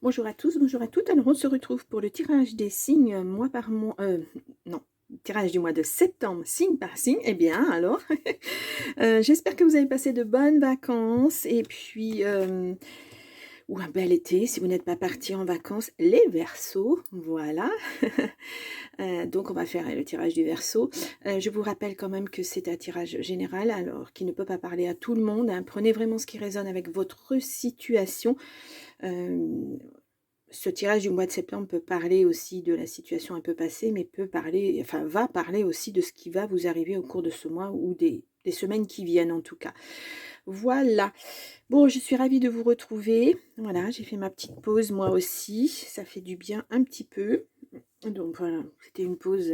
Bonjour à tous, bonjour à toutes. Alors on se retrouve pour le tirage des signes mois par mois. Non, tirage du mois de septembre, signe par signe. Eh bien, alors, j'espère que vous avez passé de bonnes vacances et puis ou un bel été si vous n'êtes pas partis en vacances. Les Verseaux, voilà. Donc on va faire le tirage du Verseau. Je vous rappelle quand même que c'est un tirage général, alors qui ne peut pas parler à tout le monde, hein. Prenez vraiment ce qui résonne avec votre situation. Ce tirage du mois de septembre peut parler aussi de la situation un peu passée, mais peut parler, enfin va parler aussi de ce qui va vous arriver au cours de ce mois ou des semaines qui viennent en tout cas. Voilà. Bon, je suis ravie de vous retrouver. Voilà, j'ai fait ma petite pause moi aussi. Ça fait du bien un petit peu. Donc voilà, c'était une pause,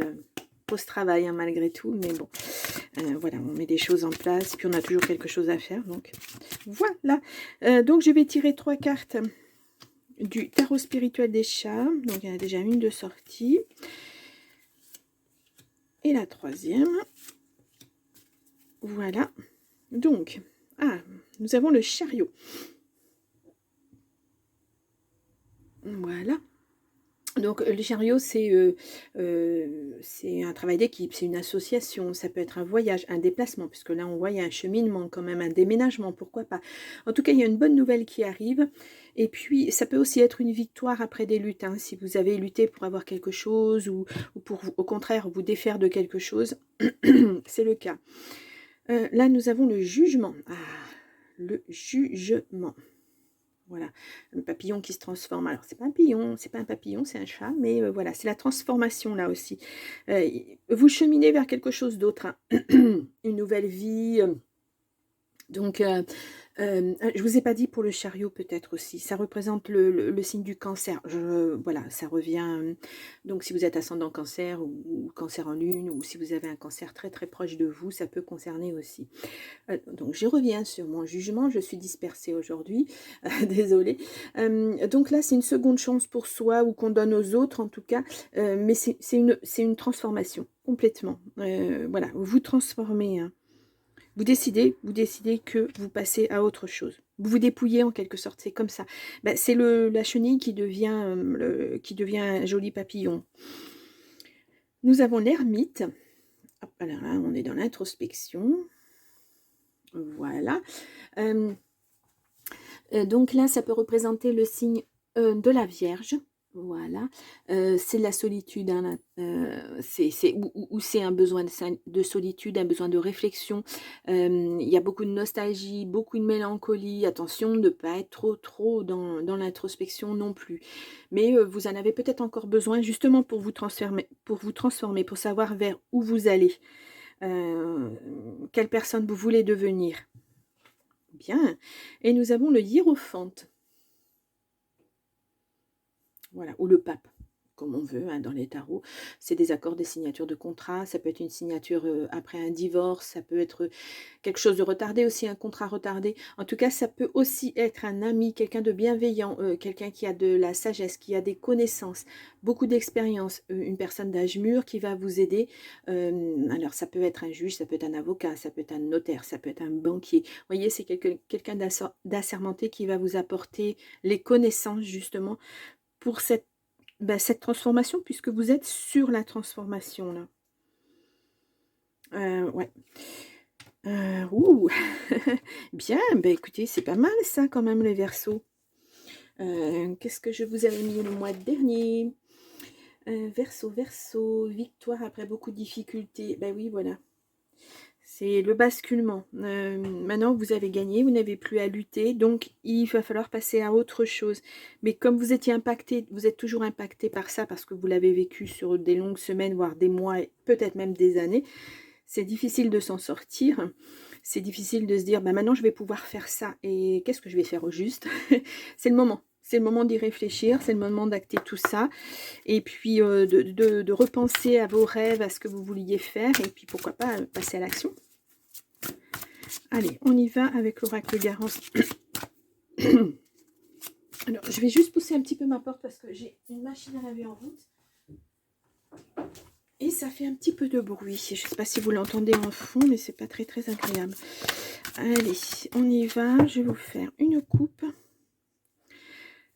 pause travail hein, malgré tout, mais bon, voilà, on met des choses en place, puis on a toujours quelque chose à faire. Donc voilà. Donc je vais tirer 3 cartes du tarot spirituel des chats. Donc il y en a déjà une de sortie. Et la troisième. Voilà. Donc, nous avons le chariot. Voilà. Donc le chariot, c'est un travail d'équipe, c'est une association, ça peut être un voyage, un déplacement, puisque là on voit il y a un cheminement quand même, un déménagement, pourquoi pas. En tout cas, il y a une bonne nouvelle qui arrive, et puis ça peut aussi être une victoire après des luttes, hein, si vous avez lutté pour avoir quelque chose, ou pour au contraire vous défaire de quelque chose, c'est le cas. Là nous avons le jugement, le jugement. Voilà, le papillon qui se transforme. Alors, c'est pas un papillon, c'est pas un papillon, c'est un chat, mais voilà, c'est la transformation là aussi. Vous cheminez vers quelque chose d'autre, hein. Une nouvelle vie. Donc, je vous ai pas dit pour le chariot peut-être aussi. Ça représente le signe du cancer. Voilà, ça revient. Donc, si vous êtes ascendant cancer ou cancer en lune, ou si vous avez un cancer très très proche de vous, ça peut concerner aussi. Donc je reviens sur mon jugement, je suis dispersée aujourd'hui, désolée. Donc là, c'est une seconde chance pour soi ou qu'on donne aux autres en tout cas, mais c'est une transformation complètement. Voilà, vous vous transformez, hein. Vous décidez que vous passez à autre chose. Vous vous dépouillez en quelque sorte, c'est comme ça. Ben, c'est la chenille qui devient un joli papillon. Nous avons l'ermite. Hop, alors là, on est dans l'introspection. Voilà. Donc là, ça peut représenter le signe de la Vierge. Voilà. C'est la solitude, hein, ou c'est un besoin de solitude, un besoin de réflexion. Il y a beaucoup de nostalgie, beaucoup de mélancolie. Attention de ne pas être trop dans l'introspection non plus. Mais vous en avez peut-être encore besoin justement pour vous transformer, pour savoir vers où vous allez. Quelle personne vous voulez devenir. Bien. Et nous avons le hiérophante. Voilà, ou le pape, comme on veut, hein, dans les tarots. C'est des accords, des signatures de contrat. Ça peut être une signature après un divorce. Ça peut être quelque chose de retardé aussi, un contrat retardé. En tout cas, ça peut aussi être un ami, quelqu'un de bienveillant, quelqu'un qui a de la sagesse, qui a des connaissances, beaucoup d'expérience, une personne d'âge mûr qui va vous aider. Alors, ça peut être un juge, ça peut être un avocat, ça peut être un notaire, ça peut être un banquier. Vous voyez, c'est quelqu'un d'assermenté qui va vous apporter les connaissances, justement, pour cette transformation, puisque vous êtes sur la transformation, là. Ouais. Bien, écoutez, c'est pas mal ça quand même les Verseaux. Qu'est-ce que je vous avais mis le mois dernier? Verseau, victoire après beaucoup de difficultés. Ben oui, voilà. C'est le basculement. Maintenant, vous avez gagné, vous n'avez plus à lutter, donc il va falloir passer à autre chose. Mais comme vous étiez impacté, vous êtes toujours impacté par ça, parce que vous l'avez vécu sur des longues semaines, voire des mois, peut-être même des années, c'est difficile de s'en sortir. C'est difficile de se dire, maintenant je vais pouvoir faire ça, et qu'est-ce que je vais faire au juste? C'est le moment. C'est le moment d'y réfléchir, c'est le moment d'acter tout ça, et puis de repenser à vos rêves, à ce que vous vouliez faire, et puis pourquoi pas passer à l'action. Allez, on y va avec l'oracle Garance. Alors, je vais juste pousser un petit peu ma porte parce que j'ai une machine à laver en route. Et ça fait un petit peu de bruit. Je ne sais pas si vous l'entendez en fond, mais c'est pas très très agréable. Allez, on y va. Je vais vous faire une coupe.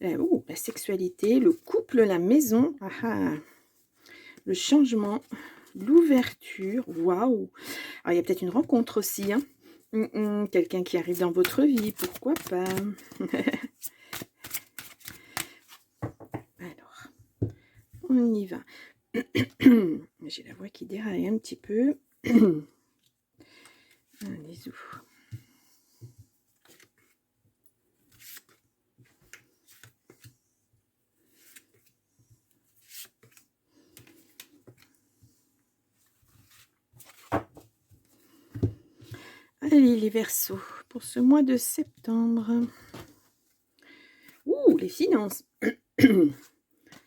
La sexualité, le couple, la maison. Ah, ah. Le changement, l'ouverture. Waouh! Alors, il y a peut-être une rencontre aussi. Hein. Quelqu'un qui arrive dans votre vie, pourquoi pas. Alors, on y va. J'ai la voix qui déraille un petit peu. Allez-y. Allez, les Verseaux, pour ce mois de septembre. Ouh, les finances.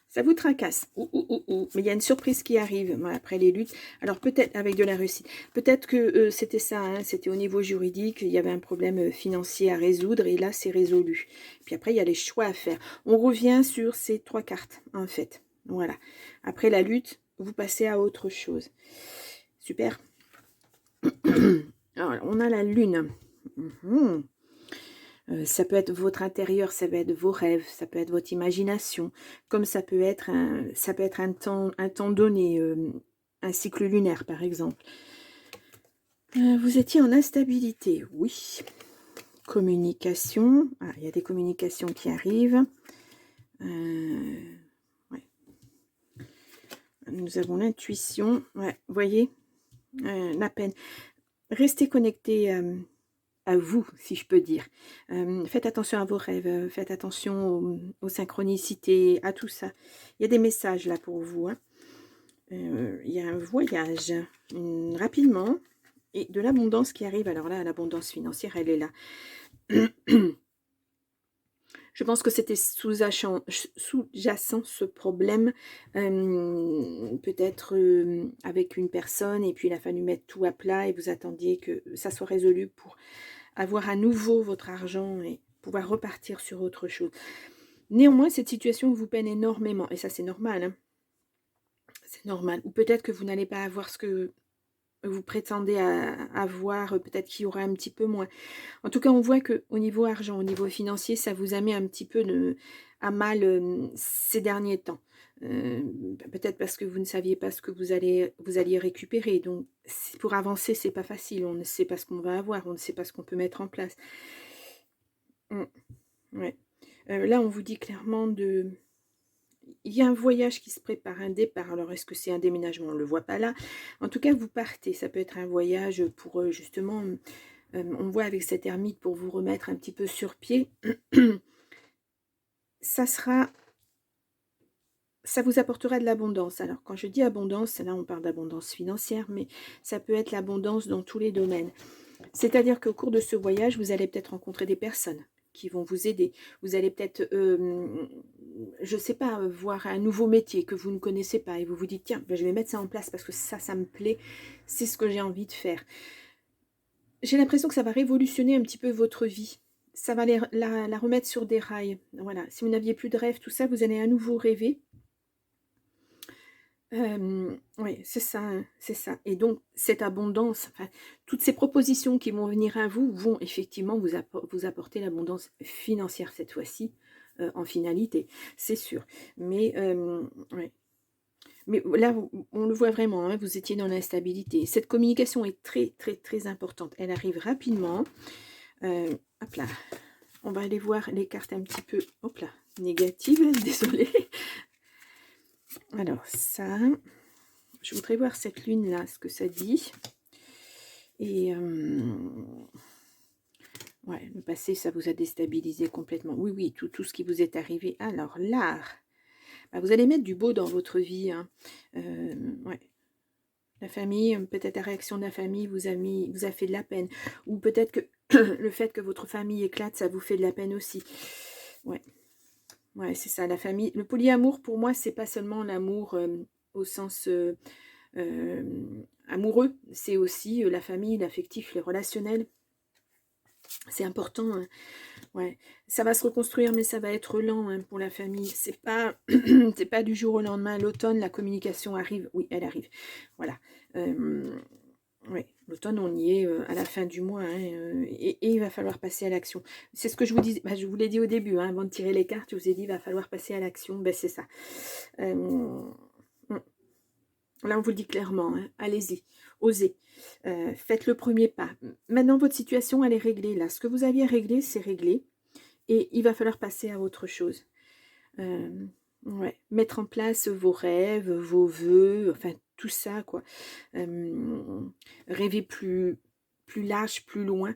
Ça vous tracasse. Mais il y a une surprise qui arrive après les luttes. Alors peut-être avec de la réussite. Peut-être que c'était ça, hein, c'était au niveau juridique, il y avait un problème financier à résoudre et là c'est résolu. Puis après il y a les choix à faire. On revient sur ces 3 cartes en fait. Voilà. Après la lutte, vous passez à autre chose. Super. Alors, on a la lune. Ça peut être votre intérieur, ça peut être vos rêves, ça peut être votre imagination, comme ça peut être un temps donné, un cycle lunaire par exemple. Vous étiez en instabilité, oui. Communication, il y a des communications qui arrivent. Ouais. Nous avons l'intuition, ouais, vous voyez, la peine. Restez connecté à vous, si je peux dire. Faites attention à vos rêves, faites attention aux synchronicités, à tout ça. Il y a des messages là pour vous. Hein. Il y a un voyage rapidement et de l'abondance qui arrive. Alors là, l'abondance financière, elle est là. Je pense que c'était sous-jacent ce problème, peut-être avec une personne, et puis il a fallu mettre tout à plat, et vous attendiez que ça soit résolu pour avoir à nouveau votre argent et pouvoir repartir sur autre chose. Néanmoins, cette situation vous peine énormément, et ça c'est normal. Hein. C'est normal. Ou peut-être que vous n'allez pas avoir ce que vous prétendez avoir, peut-être qu'il y aura un petit peu moins. En tout cas, on voit qu'au niveau argent, au niveau financier, ça vous a mis un petit peu à mal ces derniers temps. Peut-être parce que vous ne saviez pas ce que vous alliez récupérer. Donc, pour avancer, c'est pas facile. On ne sait pas ce qu'on va avoir, on ne sait pas ce qu'on peut mettre en place. Ouais. Là, on vous dit clairement il y a un voyage qui se prépare, un départ. Alors, est-ce que c'est un déménagement? On ne le voit pas là. En tout cas, vous partez. Ça peut être un voyage pour justement... on voit avec cette ermite pour vous remettre un petit peu sur pied. Ça vous apportera de l'abondance. Alors, quand je dis abondance, là, on parle d'abondance financière, mais ça peut être l'abondance dans tous les domaines. C'est-à-dire qu'au cours de ce voyage, vous allez peut-être rencontrer des personnes qui vont vous aider. Vous allez peut-être, je ne sais pas, voir un nouveau métier que vous ne connaissez pas et vous vous dites, tiens, ben, je vais mettre ça en place parce que ça me plaît, c'est ce que j'ai envie de faire. J'ai l'impression que ça va révolutionner un petit peu votre vie. Ça va la remettre sur des rails. Voilà. Si vous n'aviez plus de rêve, tout ça, vous allez à nouveau rêver. Oui, c'est ça, hein, c'est ça. Et donc, cette abondance, enfin, toutes ces propositions qui vont venir à vous vont effectivement vous apporter l'abondance financière cette fois-ci, en finalité, c'est sûr. Mais, ouais. Mais là, on le voit vraiment, hein, vous étiez dans l'instabilité. Cette communication est très, très, très importante. Elle arrive rapidement. Hop là. On va aller voir les cartes un petit peu, hop là, négatives, désolée. Alors, ça, je voudrais voir cette lune-là, ce que ça dit. Et, ouais, le passé, ça vous a déstabilisé complètement. Oui, oui, tout ce qui vous est arrivé. Alors, l'art. Bah, vous allez mettre du beau dans votre vie. Hein. Ouais. La famille, peut-être la réaction de la famille vous a fait de la peine. Ou peut-être que le fait que votre famille éclate, ça vous fait de la peine aussi. Ouais. Ouais, c'est ça, la famille. Le polyamour, pour moi, c'est pas seulement l'amour au sens amoureux, c'est aussi la famille, l'affectif, les relationnels. C'est important. Hein. Ouais. Ça va se reconstruire, mais ça va être lent hein, pour la famille. C'est pas, c'est pas du jour au lendemain. L'automne, la communication arrive. Oui, elle arrive. Voilà. Oui, l'automne, on y est à la fin du mois, hein, et il va falloir passer à l'action. C'est ce que je vous disais, bah, je vous l'ai dit au début, hein, avant de tirer les cartes, je vous ai dit, il va falloir passer à l'action. Ben, c'est ça. Euh, mm. Là, on vous le dit clairement, hein, allez-y, osez, faites le premier pas. Maintenant, votre situation, elle est réglée. Là, ce que vous aviez réglé, c'est réglé, et il va falloir passer à autre chose. Ouais, mettre en place vos rêves, vos vœux, enfin tout ça, quoi. Rêver plus large, plus loin.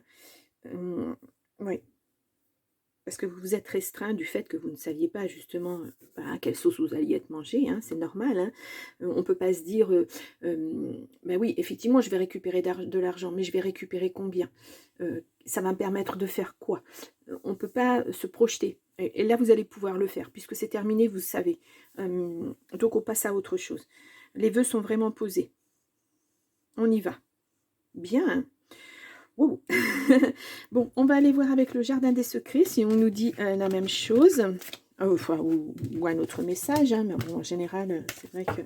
Oui, parce que vous vous êtes restreint du fait que vous ne saviez pas justement à quelle sauce vous alliez être mangé, hein, c'est normal. Hein. On ne peut pas se dire, ben oui, effectivement, je vais récupérer de l'argent, mais je vais récupérer combien? Ça va me permettre de faire quoi? On ne peut pas se projeter. Et là, vous allez pouvoir le faire, puisque c'est terminé, vous savez. Donc, on passe à autre chose. Les vœux sont vraiment posés. On y va. Bien, hein. Wow. Bon, on va aller voir avec le jardin des secrets si on nous dit la même chose. Ou un autre message, hein, mais bon, en général, c'est vrai que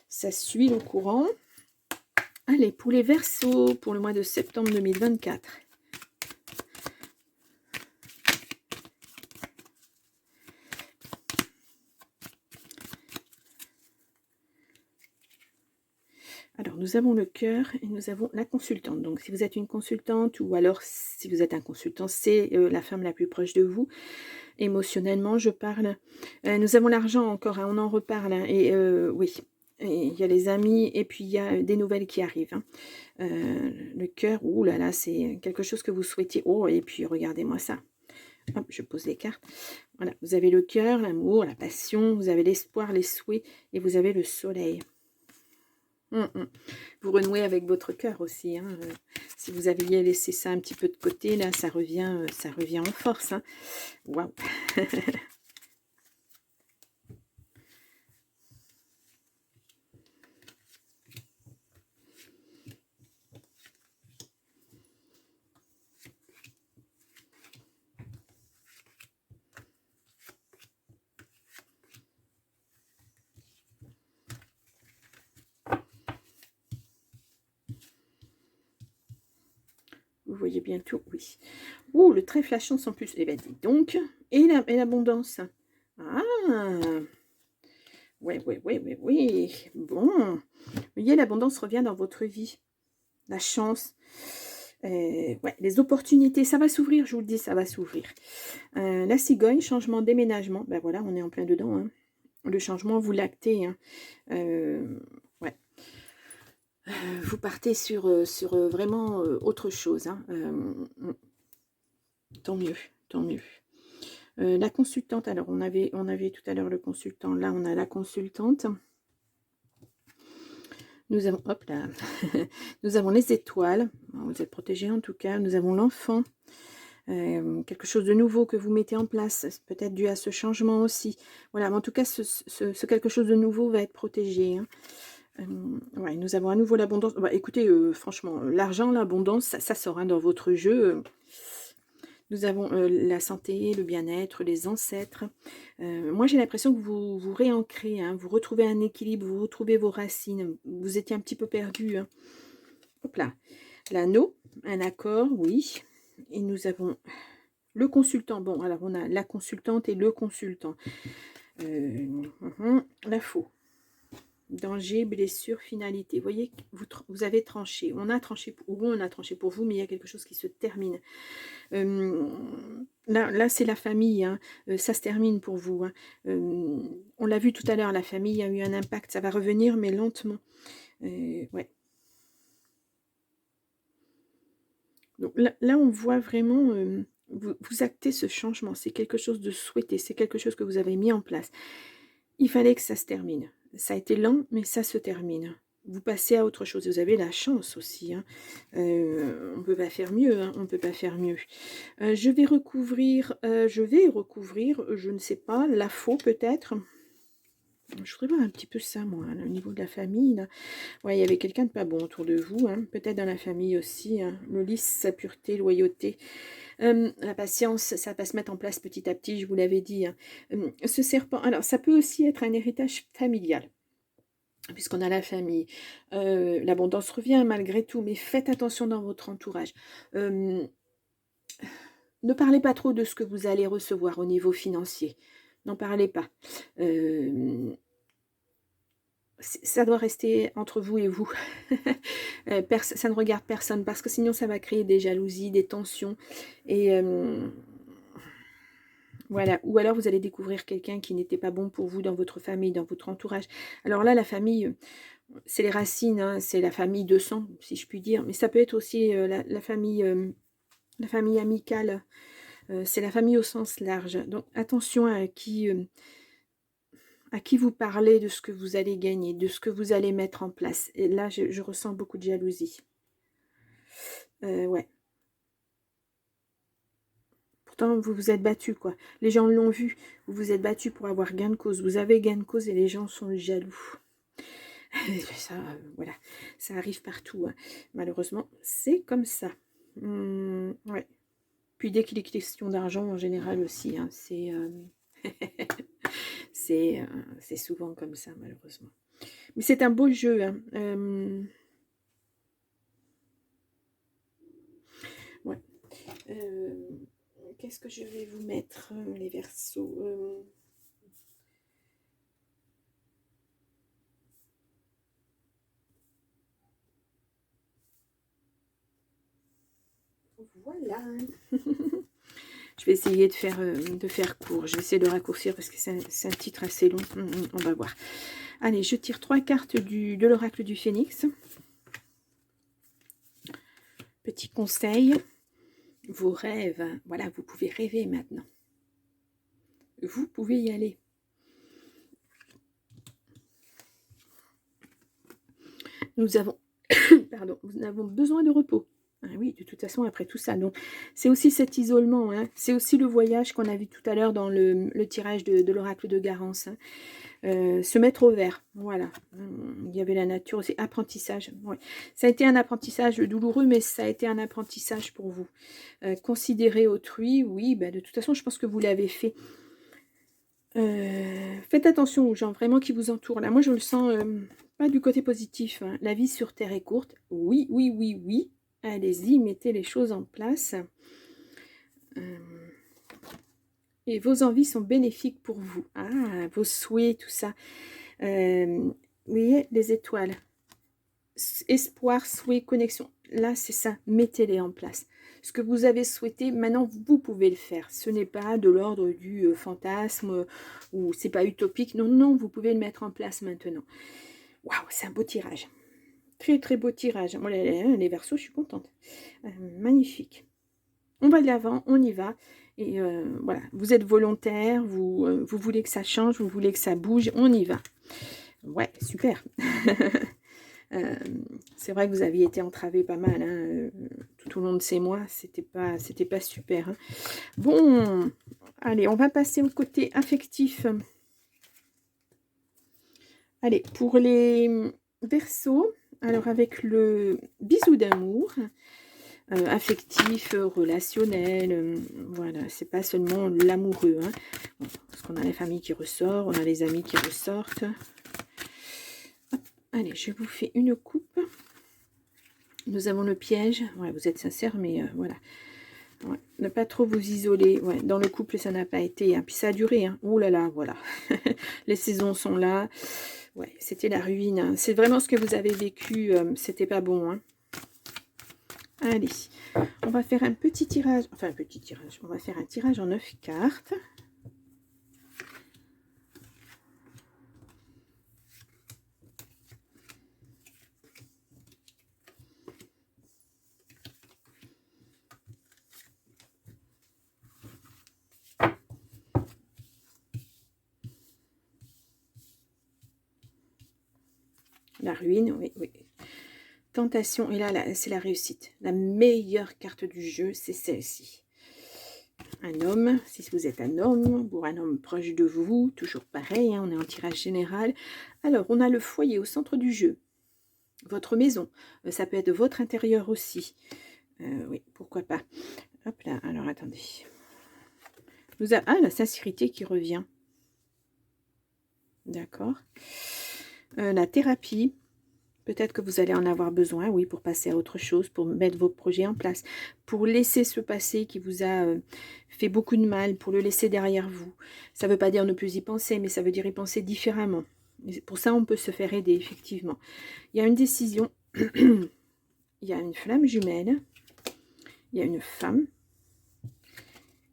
ça suit le courant. Allez, pour les Verseaux, pour le mois de septembre 2024. Alors, nous avons le cœur et nous avons la consultante. Donc, si vous êtes une consultante ou alors si vous êtes un consultant, c'est la femme la plus proche de vous. Émotionnellement, je parle. Nous avons l'argent encore, hein, on en reparle. Hein, et oui, il y a les amis et puis il y a des nouvelles qui arrivent. Hein. Le cœur, ouh là là, c'est quelque chose que vous souhaitiez. Oh, et puis regardez-moi ça. Hop, je pose les cartes. Voilà, vous avez le cœur, l'amour, la passion, vous avez l'espoir, les souhaits et vous avez le soleil. Vous renouez avec votre cœur aussi. Hein. Si vous aviez laissé ça un petit peu de côté, là, ça revient en force. Hein. Waouh. Vous voyez bien tout, oui. Ouh, le trèfle à chance en plus. Eh bien, dis donc. Et l'abondance. Ah. Ouais. Bon. Vous voyez, l'abondance revient dans votre vie. La chance. Ouais, les opportunités, ça va s'ouvrir, je vous le dis, ça va s'ouvrir. La cigogne, changement, déménagement. Ben voilà, on est en plein dedans. Hein. Le changement, vous l'actez. Hein. Ouais. Vous partez sur vraiment autre chose. Hein. Tant mieux, tant mieux. La consultante, alors on avait tout à l'heure le consultant, là on a la consultante. Nous avons, hop là, nous avons les étoiles, vous êtes protégés en tout cas, nous avons l'enfant, quelque chose de nouveau que vous mettez en place, peut-être dû à ce changement aussi. Voilà, mais en tout cas, ce quelque chose de nouveau va être protégé. Hein. Ouais, nous avons à nouveau l'abondance. Bah, écoutez, franchement, l'argent, l'abondance, ça sort hein, dans votre jeu. Nous avons la santé, le bien-être, les ancêtres. Moi, j'ai l'impression que vous vous réancrez, hein, vous retrouvez un équilibre, vous retrouvez vos racines. Vous étiez un petit peu perdu. Hein. Hop là. L'anneau, un accord, oui. Et nous avons le consultant. Bon, alors on a la consultante et le consultant. La faux. Danger, blessure, finalité. Vous voyez, vous avez tranché. On a tranché pour vous, mais il y a quelque chose qui se termine. Là c'est la famille. Hein. Ça se termine pour vous. Hein. On l'a vu tout à l'heure, la famille a eu un impact. Ça va revenir, mais lentement. Ouais. Donc là, on voit vraiment... vous actez ce changement. C'est quelque chose de souhaité. C'est quelque chose que vous avez mis en place. Il fallait que ça se termine. Ça a été lent, mais ça se termine. Vous passez à autre chose. Vous avez la chance aussi. Hein. On ne peut pas faire mieux. Hein. On ne peut pas faire mieux. Je vais recouvrir, je ne sais pas, la faux peut-être. Je voudrais voir un petit peu ça, moi, là, au niveau de la famille. Là. Ouais, il y avait quelqu'un de pas bon autour de vous. Hein. Peut-être dans la famille aussi. Hein. Le lys, sa pureté, loyauté. La patience, ça va se mettre en place petit à petit, je vous l'avais dit. Hein. Ce serpent, alors ça peut aussi être un héritage familial. puisqu'on a la famille. L'abondance revient malgré tout, mais faites attention dans votre entourage. Ne parlez pas trop de ce que vous allez recevoir au niveau financier. N'en parlez pas. Ça doit rester entre vous et vous. Ça ne regarde personne, parce que sinon ça va créer des jalousies, des tensions. Et voilà. Ou alors vous allez découvrir quelqu'un qui n'était pas bon pour vous dans votre famille, dans votre entourage. Alors là, la famille, c'est les racines, hein, c'est la famille de sang, si je puis dire. Mais ça peut être aussi la famille amicale. C'est la famille au sens large. Donc attention à qui vous parlez de ce que vous allez gagner, de ce que vous allez mettre en place. Et là, je ressens beaucoup de jalousie. Ouais. Pourtant, vous vous êtes battu, quoi. Les gens l'ont vu. Vous vous êtes battu pour avoir gain de cause. Vous avez gain de cause et les gens sont jaloux. Ça, voilà. Ça arrive partout, hein. Malheureusement, c'est comme ça. Ouais. Puis dès qu'il est question d'argent, en général aussi, hein, c'est souvent comme ça, malheureusement. Mais c'est un beau jeu, hein. Ouais. Qu'est-ce que je vais vous mettre, les Verseaux? Voilà. Je vais essayer de faire court. Je vais essayer de raccourcir parce que c'est un titre assez long. On va voir. Allez, je tire 3 cartes de l'oracle du Phénix. Petit conseil. Vos rêves, voilà, vous pouvez rêver maintenant. Vous pouvez y aller. Nous avons, pardon, nous avons besoin de repos. Ah oui, de toute façon, après tout ça. Donc, c'est aussi cet isolement. Hein. C'est aussi le voyage qu'on a vu tout à l'heure dans le tirage de l'oracle de Garance. Hein. Se mettre au vert. Voilà. Il y avait la nature aussi. Apprentissage. Ouais. Ça a été un apprentissage douloureux, mais ça a été un apprentissage pour vous. Considérer autrui, oui, bah, de toute façon, je pense que vous l'avez fait. Faites attention aux gens vraiment qui vous entourent. Là, moi, je le sens pas du côté positif. Hein. La vie sur Terre est courte. Oui, oui, oui, oui. Allez-y, mettez les choses en place. Et vos envies sont bénéfiques pour vous. Ah, vos souhaits, tout ça. Vous voyez, les étoiles. Espoir, souhait, connexion. Là, c'est ça. Mettez-les en place. Ce que vous avez souhaité, maintenant, vous pouvez le faire. Ce n'est pas de l'ordre du fantasme ou c'est pas utopique. Non, non, vous pouvez le mettre en place maintenant. Waouh, c'est un beau tirage. Très, très beau tirage. Moi, les Verseaux, je suis contente. Magnifique. On va de l'avant, on y va. Et voilà, vous êtes volontaire, vous voulez que ça change, vous voulez que ça bouge, on y va. Ouais, super. C'est vrai que vous aviez été entravé pas mal hein, tout au long de ces mois, c'était pas super. Hein. Bon, allez, on va passer au côté affectif. Allez, pour les Verseaux, alors avec le bisou d'amour, affectif, relationnel, voilà, c'est pas seulement l'amoureux, hein. Bon, parce qu'on a la famille qui ressort, on a les amis qui ressortent. Hop, allez, je vous fais une coupe. Nous avons le piège, ouais, vous êtes sincère, mais voilà. Ouais, ne pas trop vous isoler, ouais, dans le couple ça n'a pas été, hein. Puis ça a duré, hein. Ouh là là, voilà. Les saisons sont là, ouais, c'était la ruine, hein. C'est vraiment ce que vous avez vécu, c'était pas bon, hein. Allez, on va faire un petit tirage, enfin un petit tirage, on va faire un tirage en 9 cartes. La ruine, oui, oui. Tentation, et là c'est la réussite. La meilleure carte du jeu, c'est celle-ci. Un homme, si vous êtes un homme, pour un homme proche de vous, toujours pareil, hein, on est en tirage général. Alors, on a le foyer au centre du jeu. Votre maison, ça peut être votre intérieur aussi. Oui, pourquoi pas. Hop là, alors attendez. Ah, la sincérité qui revient. D'accord. La thérapie, peut-être que vous allez en avoir besoin, oui, pour passer à autre chose, pour mettre vos projets en place, pour laisser ce passé qui vous a fait beaucoup de mal, pour le laisser derrière vous. Ça ne veut pas dire ne plus y penser, mais ça veut dire y penser différemment. Et pour ça, on peut se faire aider, effectivement. Il y a une décision, il y a une flamme jumelle, il y a une femme,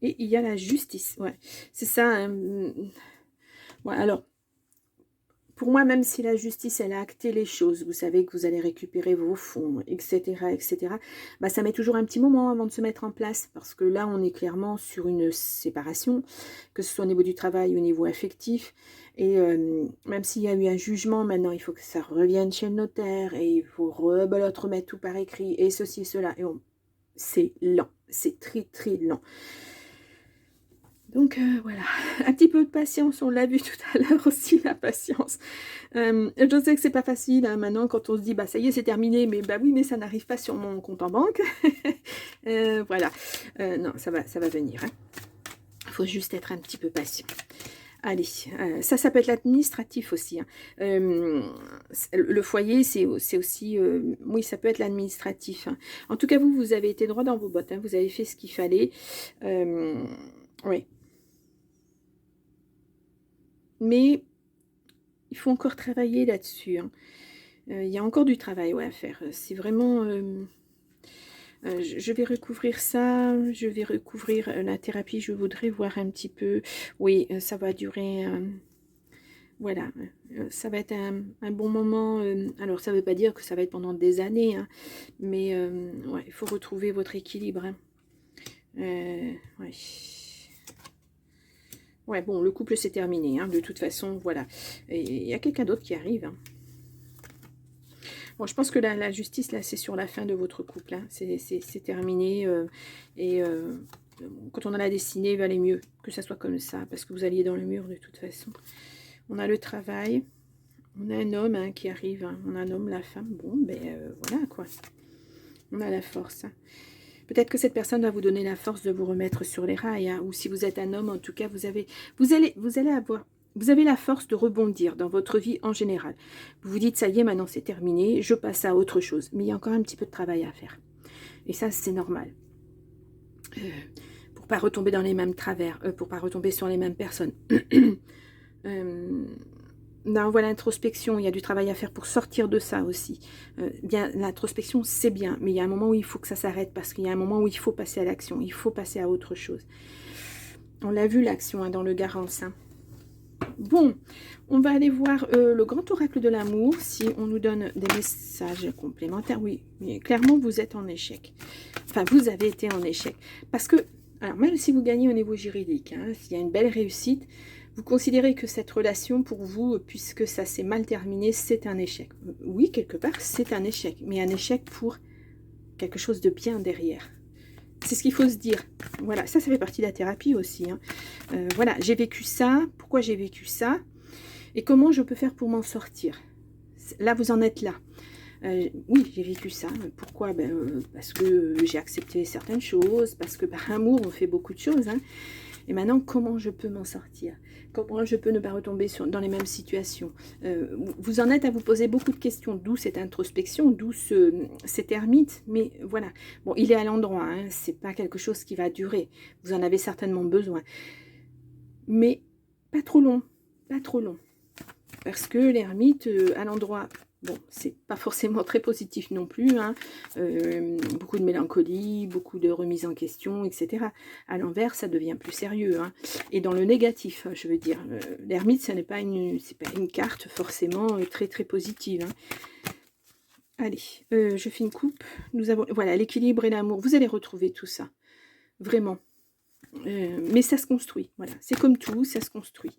et il y a la justice. Ouais, c'est ça. Hein. Ouais, alors, pour moi, même si la justice, elle a acté les choses, vous savez que vous allez récupérer vos fonds, etc., etc., bah, ça met toujours un petit moment avant de se mettre en place, parce que là, on est clairement sur une séparation, que ce soit au niveau du travail ou au niveau affectif, et même s'il y a eu un jugement, maintenant, il faut que ça revienne chez le notaire, et il faut rebelote, remettre tout par écrit, et ceci et cela, et c'est lent, c'est très, très lent. Donc voilà, un petit peu de patience, on l'a vu tout à l'heure aussi, la patience. Je sais que c'est pas facile, hein, maintenant, quand on se dit, bah ça y est, c'est terminé, mais bah oui, mais ça n'arrive pas sur mon compte en banque. Voilà, non, ça va venir. Hein. Il faut juste être un petit peu patient. Allez, ça peut être l'administratif aussi. Hein. Le foyer, c'est aussi... oui, ça peut être l'administratif. Hein. En tout cas, vous avez été droit dans vos bottes. Hein. Vous avez fait ce qu'il fallait. Oui. Mais il faut encore travailler là-dessus. Hein. Il y a encore du travail à faire. C'est vraiment... je vais recouvrir ça. Je vais recouvrir la thérapie. Je voudrais voir un petit peu... Oui, ça va durer... voilà. Ça va être un bon moment. Alors, ça ne veut pas dire que ça va être pendant des années. Hein, mais ouais, il faut retrouver votre équilibre. Hein. Ouais. Ouais, bon, le couple c'est terminé, hein, de toute façon, voilà. Et il y a quelqu'un d'autre qui arrive. Hein. Bon, je pense que la justice, là, c'est sur la fin de votre couple. Hein. C'est terminé. Quand on a la destinée, il valait mieux que ça soit comme ça, parce que vous alliez dans le mur de toute façon. On a le travail. On a un homme hein, qui arrive. Hein. On a un homme, la femme. Bon, ben voilà, quoi. On a la force. Hein. Peut-être que cette personne va vous donner la force de vous remettre sur les rails. Hein, ou si vous êtes un homme, en tout cas, vous allez avoir... Vous avez la force de rebondir dans votre vie en général. Vous vous dites, ça y est, maintenant c'est terminé, je passe à autre chose. Mais il y a encore un petit peu de travail à faire. Et ça, c'est normal. Pour pas retomber dans les mêmes travers, pour pas retomber sur les mêmes personnes. Non, voilà, l'introspection, il y a du travail à faire pour sortir de ça aussi. Bien, l'introspection, c'est bien, mais il y a un moment où il faut que ça s'arrête, parce qu'il y a un moment où il faut passer à l'action, il faut passer à autre chose. On l'a vu, l'action, hein, dans le Garance. Hein. Bon, on va aller voir le grand oracle de l'amour, si on nous donne des messages complémentaires. Oui, mais clairement, vous êtes en échec. Enfin, vous avez été en échec. Parce que, alors même si vous gagnez au niveau juridique, hein, s'il y a une belle réussite, vous considérez que cette relation, pour vous, puisque ça s'est mal terminé, c'est un échec. Oui, quelque part, c'est un échec, mais un échec pour quelque chose de bien derrière. C'est ce qu'il faut se dire. Voilà, ça fait partie de la thérapie aussi. Hein. Voilà, j'ai vécu ça. Pourquoi j'ai vécu ça? Et comment je peux faire pour m'en sortir? Là, vous en êtes là. Oui, j'ai vécu ça. Pourquoi? Parce que j'ai accepté certaines choses, parce que par amour, on fait beaucoup de choses. Hein. Et maintenant, comment je peux m'en sortir? Comment je peux ne pas retomber dans les mêmes situations? Vous en êtes à vous poser beaucoup de questions, d'où cette introspection, d'où cet ermite. Mais voilà, bon, il est à l'endroit, hein, c'est pas quelque chose qui va durer. Vous en avez certainement besoin. Mais pas trop long, pas trop long. Parce que l'ermite, à l'endroit... Bon, c'est pas forcément très positif non plus, hein. Beaucoup de mélancolie, beaucoup de remise en question, etc. À l'envers, ça devient plus sérieux, hein. Et dans le négatif, je veux dire, l'ermite, ce n'est pas une carte forcément très très positive. Hein. Allez, je fais une coupe. Nous avons, voilà, l'équilibre et l'amour. Vous allez retrouver tout ça, vraiment. Mais ça se construit, voilà. C'est comme tout, ça se construit.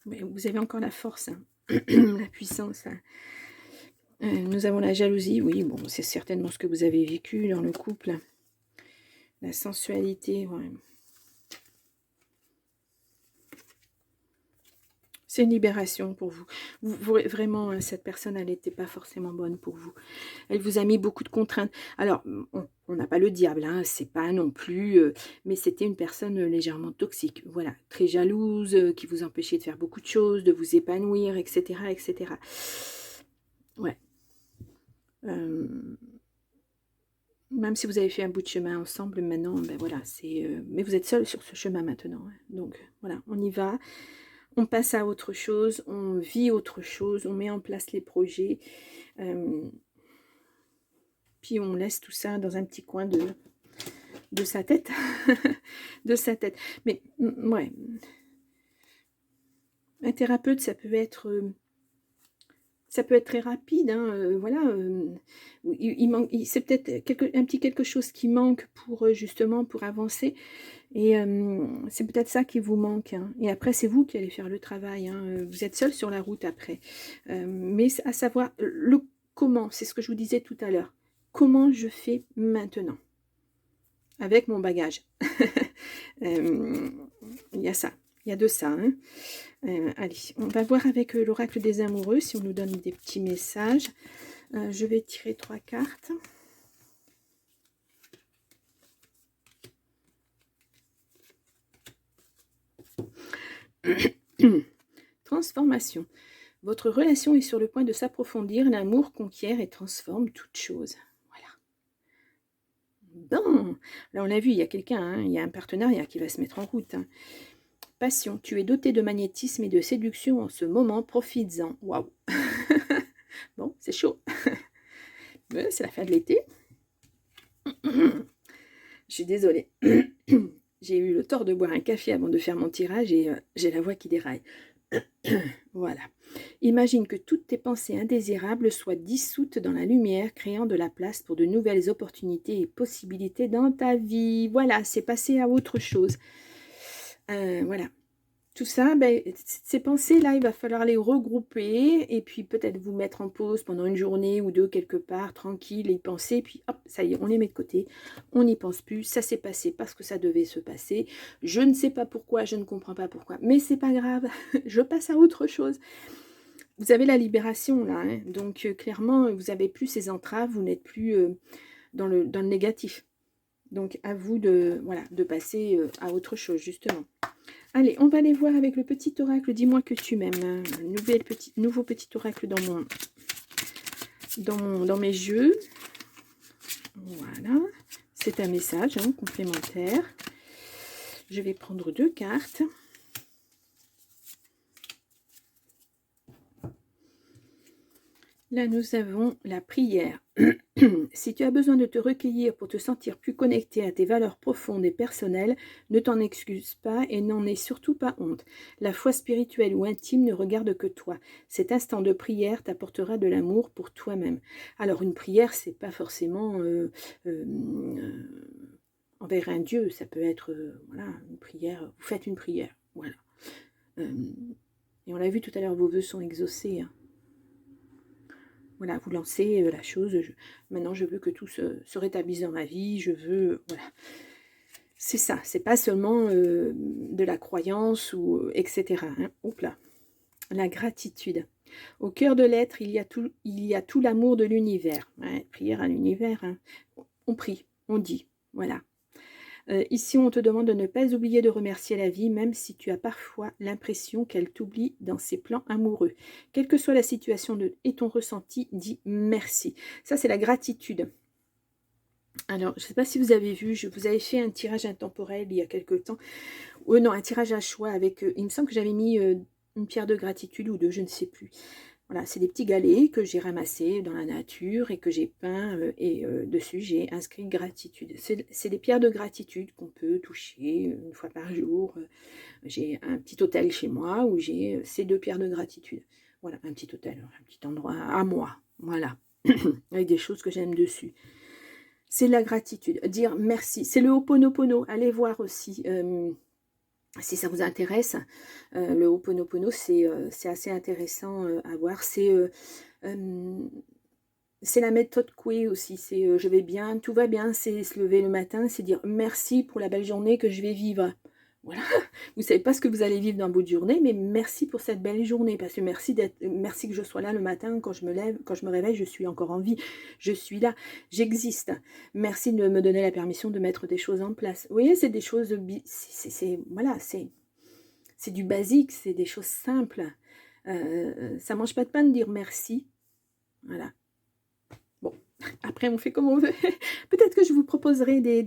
Mais vous avez encore la force, hein. La puissance. Hein. Nous avons la jalousie, oui, bon, c'est certainement ce que vous avez vécu dans le couple. La sensualité, ouais. C'est une libération pour vous. Vraiment, cette personne, elle n'était pas forcément bonne pour vous. Elle vous a mis beaucoup de contraintes. Alors, on n'a pas le diable, hein, c'est pas non plus... mais c'était une personne légèrement toxique. Voilà, très jalouse, qui vous empêchait de faire beaucoup de choses, de vous épanouir, etc. etc. Ouais. Même si vous avez fait un bout de chemin ensemble, maintenant, ben voilà, c'est... mais vous êtes seul sur ce chemin maintenant. Hein. Donc, voilà, on y va. On passe à autre chose, on vit autre chose, on met en place les projets, puis on laisse tout ça dans un petit coin de sa tête, de sa tête. Mais ouais, un thérapeute, ça peut être très rapide, hein, voilà. C'est peut-être un petit quelque chose qui manque pour justement pour avancer. Et c'est peut-être ça qui vous manque. Hein. Et après, c'est vous qui allez faire le travail. Hein. Vous êtes seul sur la route après. Mais à savoir le comment, c'est ce que je vous disais tout à l'heure. Comment je fais maintenant avec mon bagage. Il y a ça. Il y a de ça. Hein. Allez, on va voir avec l'oracle des amoureux si on nous donne des petits messages. Je vais tirer 3 cartes. Transformation. Votre relation est sur le point de s'approfondir. L'amour conquiert et transforme toute chose. Voilà. Bon. Là, on l'a vu, il y a quelqu'un, hein, il y a un partenariat qui va se mettre en route. Hein. Passion. Tu es doté de magnétisme et de séduction en ce moment. Profites-en. Waouh. Bon, c'est chaud. C'est la fin de l'été. Je suis désolée. J'ai eu le tort de boire un café avant de faire mon tirage et j'ai la voix qui déraille. Voilà. Imagine que toutes tes pensées indésirables soient dissoutes dans la lumière, créant de la place pour de nouvelles opportunités et possibilités dans ta vie. Voilà, c'est passé à autre chose. Voilà. Tout ça, ben, ces pensées-là, il va falloir les regrouper et puis peut-être vous mettre en pause pendant une journée ou deux quelque part, tranquille, y penser, puis hop, ça y est, on les met de côté, on n'y pense plus, ça s'est passé parce que ça devait se passer, je ne sais pas pourquoi, je ne comprends pas pourquoi, mais c'est pas grave, je passe à autre chose. Vous avez la libération là, hein, donc clairement, vous n'avez plus ces entraves, vous n'êtes plus dans le négatif. Donc à vous de, voilà, de passer à autre chose, justement. Allez, on va aller voir avec le petit oracle. Dis-moi que tu m'aimes. Nouveau petit oracle dans mes jeux. Voilà. C'est un message hein, complémentaire. Je vais prendre 2 cartes. Là, nous avons la prière. Si tu as besoin de te recueillir pour te sentir plus connecté à tes valeurs profondes et personnelles, ne t'en excuse pas et n'en aie surtout pas honte. La foi spirituelle ou intime ne regarde que toi. Cet instant de prière t'apportera de l'amour pour toi-même. Alors, une prière, c'est pas forcément envers un dieu. Ça peut être voilà, une prière. Vous faites une prière. Voilà. Et on l'a vu tout à l'heure, vos vœux sont exaucés. Hein. Voilà, vous lancez la chose. Maintenant, je veux que tout se rétablisse dans ma vie. Je veux... Voilà. C'est ça. C'est pas seulement de la croyance ou etc. Hein. Oups là. La gratitude. Au cœur de l'être, il y a tout l'amour de l'univers. Ouais, prière à l'univers. Hein. On prie, on dit. Voilà. Ici, on te demande de ne pas oublier de remercier la vie, même si tu as parfois l'impression qu'elle t'oublie dans ses plans amoureux. Quelle que soit la situation et ton ressenti, dis merci. Ça, c'est la gratitude. Alors, je ne sais pas si vous avez vu, je vous avais fait un tirage intemporel il y a quelque temps. Non, un tirage à choix avec... il me semble que j'avais mis une pierre de gratitude ou deux, je ne sais plus. Voilà, c'est des petits galets que j'ai ramassés dans la nature et que j'ai peints et dessus j'ai inscrit gratitude. C'est des pierres de gratitude qu'on peut toucher une fois par jour. J'ai un petit hôtel chez moi où j'ai ces 2 pierres de gratitude. Voilà, un petit hôtel, un petit endroit à moi. Voilà, avec des choses que j'aime dessus. C'est la gratitude, dire merci. C'est le Ho'oponopono, allez voir aussi. Si ça vous intéresse, le Ho'oponopono, c'est assez intéressant à voir. C'est la méthode Coué aussi. C'est je vais bien, tout va bien. C'est se lever le matin, c'est dire merci pour la belle journée que je vais vivre. Voilà, vous savez pas ce que vous allez vivre dans votre journée, mais merci pour cette belle journée, parce que merci que je sois là le matin, quand je me lève, quand je me réveille, je suis encore en vie, je suis là, j'existe. Merci de me donner la permission de mettre des choses en place. Vous voyez, c'est des choses, voilà, c'est du basique, c'est des choses simples. Ça mange pas de pain de dire merci. Voilà. Bon, après on fait comme on veut. Peut-être que je vous proposerai des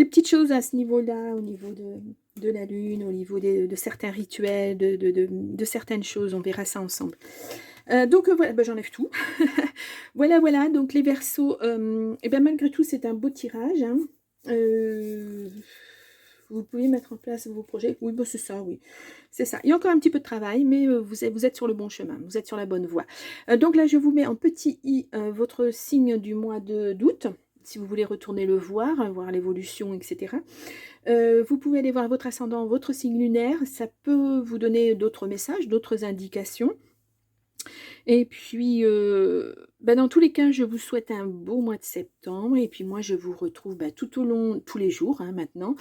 petites choses à ce niveau-là, au niveau de la lune, au niveau de certains rituels, de certaines choses. On verra ça ensemble. Donc voilà, ben, j'enlève tout. Voilà, voilà. Donc les Verseaux, et ben malgré tout, c'est un beau tirage. Hein. Vous pouvez mettre en place vos projets. Oui, ben c'est ça, oui. C'est ça. Il y a encore un petit peu de travail, mais vous êtes sur le bon chemin. Vous êtes sur la bonne voie. Donc là, je vous mets en petit i votre signe du mois d'août. Si vous voulez retourner le voir, hein, voir l'évolution, etc. Vous pouvez aller voir votre ascendant, votre signe lunaire. Ça peut vous donner d'autres messages, d'autres indications. Et puis, bah, dans tous les cas, je vous souhaite un beau mois de septembre. Et puis moi, je vous retrouve tout au long, tous les jours hein, maintenant,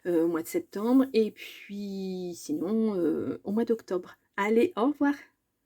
au mois de septembre. Et puis sinon, au mois d'octobre. Allez, au revoir.